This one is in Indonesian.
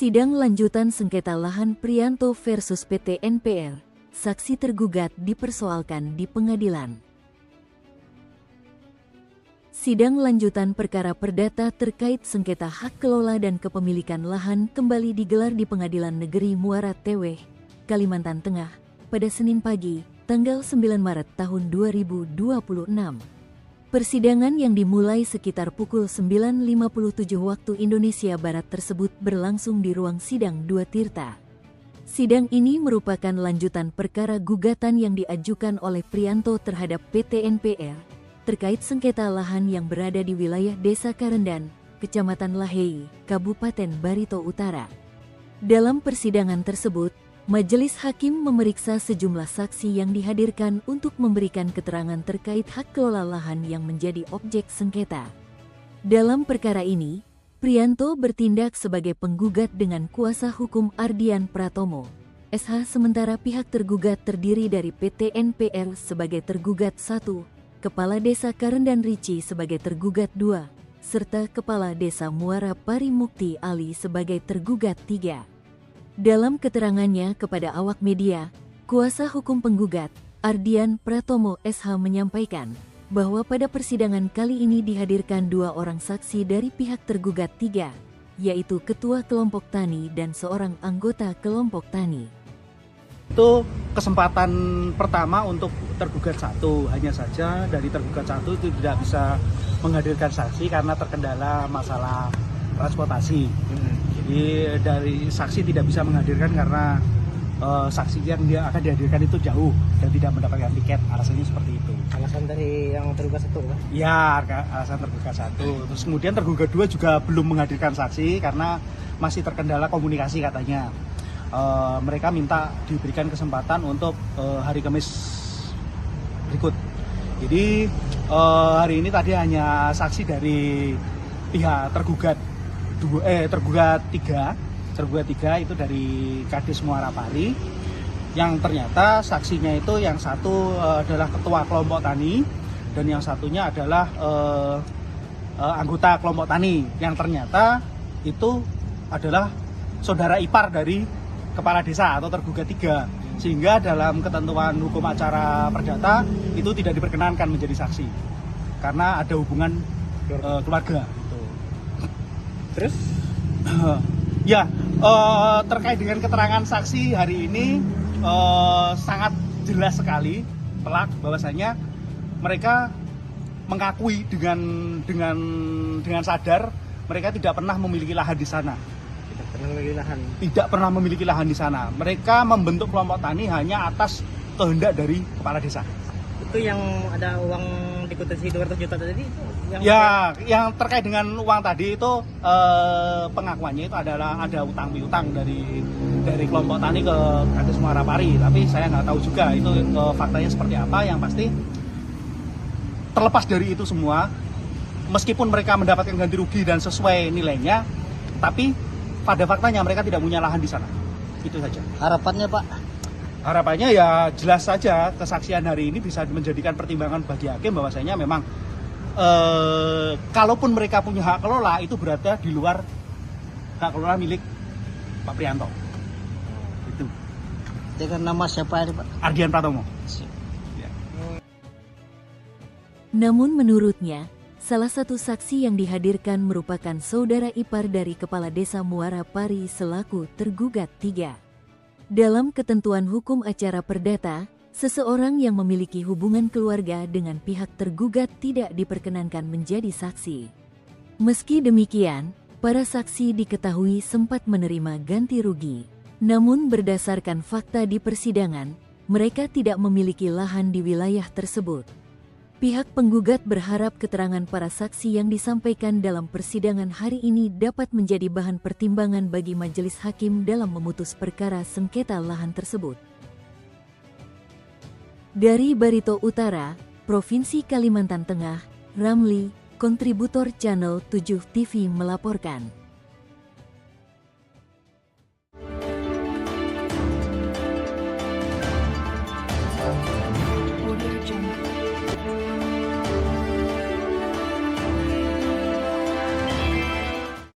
Sidang lanjutan sengketa lahan Priyanto versus PT NPR. Saksi tergugat dipersoalkan di pengadilan. Sidang lanjutan perkara perdata terkait sengketa hak kelola dan kepemilikan lahan kembali digelar di Pengadilan Negeri Muara Teweh, Kalimantan Tengah, pada Senin pagi, tanggal 9 Maret tahun 2026. Persidangan yang dimulai sekitar pukul 9.57 waktu Indonesia Barat tersebut berlangsung di ruang sidang 2 Tirta. Sidang ini merupakan lanjutan perkara gugatan yang diajukan oleh Priyanto terhadap PT NPR terkait sengketa lahan yang berada di wilayah Desa Karendan, Kecamatan Lahei, Kabupaten Barito Utara. Dalam persidangan tersebut, Majelis Hakim memeriksa sejumlah saksi yang dihadirkan untuk memberikan keterangan terkait hak kelola lahan yang menjadi objek sengketa. Dalam perkara ini, Priyanto bertindak sebagai penggugat dengan kuasa hukum Ardian Pratomo, SH, sementara pihak tergugat terdiri dari PT NPR sebagai tergugat 1, Kepala Desa Karendan Rici sebagai tergugat 2, serta Kepala Desa Muara Pari Mukti Ali sebagai tergugat 3. Dalam keterangannya kepada awak media, kuasa hukum penggugat, Ardian Pratomo SH, menyampaikan bahwa pada persidangan kali ini dihadirkan 2 orang saksi dari pihak tergugat 3, yaitu Ketua Kelompok Tani dan seorang anggota Kelompok Tani. Itu kesempatan pertama untuk tergugat 1, hanya saja dari tergugat 1 itu tidak bisa menghadirkan saksi karena terkendala masalah transportasi. Jadi dari saksi tidak bisa menghadirkan karena saksi yang dia akan dihadirkan itu jauh dan tidak mendapatkan tiket, alasannya seperti itu. Alasan dari yang tergugat 1 kan? Ya, alasan tergugat 1. Terus kemudian tergugat 2 juga belum menghadirkan saksi karena masih terkendala komunikasi katanya. Mereka minta diberikan kesempatan untuk hari Kamis berikut. Jadi hari ini tadi hanya saksi dari pihak tergugat 3 itu dari Kades Muara Pari, yang ternyata saksinya itu yang satu adalah ketua kelompok tani dan yang satunya adalah anggota kelompok tani, yang ternyata itu adalah saudara ipar dari kepala desa atau tergugat 3, sehingga dalam ketentuan hukum acara perdata itu tidak diperkenankan menjadi saksi karena ada hubungan keluarga. Terus? Ya, terkait dengan keterangan saksi hari ini sangat jelas sekali telak bahwasanya mereka mengakui dengan sadar mereka tidak pernah memiliki lahan di sana. Tidak pernah memiliki lahan di sana. Mereka membentuk kelompok tani hanya atas kehendak dari kepala desa. Itu yang ada uang dikutasi 200 juta tadi itu? Yang terkait dengan uang tadi itu pengakuannya itu adalah ada utang piutang dari kelompok tani ke Kades Muara Pari, tapi saya nggak tahu juga itu faktanya seperti apa. Yang pasti terlepas dari itu semua, meskipun mereka mendapatkan ganti rugi dan sesuai nilainya, tapi pada faktanya mereka tidak punya lahan di sana. Itu saja. Harapannya, Pak? Harapannya ya jelas saja kesaksian hari ini bisa menjadikan pertimbangan bagi hakim bahwasanya memang kalaupun mereka punya hak kelola itu berada di luar hak kelola milik Pak Priyanto. Itu. Dengan nama siapa ini, Pak? Ardian Pratomo. Ya. Namun menurutnya, salah satu saksi yang dihadirkan merupakan saudara ipar dari Kepala Desa Muara Pari selaku tergugat 3. Dalam ketentuan hukum acara perdata, seseorang yang memiliki hubungan keluarga dengan pihak tergugat tidak diperkenankan menjadi saksi. Meski demikian, para saksi diketahui sempat menerima ganti rugi. Namun berdasarkan fakta di persidangan, mereka tidak memiliki lahan di wilayah tersebut. Pihak penggugat berharap keterangan para saksi yang disampaikan dalam persidangan hari ini dapat menjadi bahan pertimbangan bagi majelis hakim dalam memutus perkara sengketa lahan tersebut. Dari Barito Utara, Provinsi Kalimantan Tengah, Ramli, kontributor Channel 7 TV melaporkan.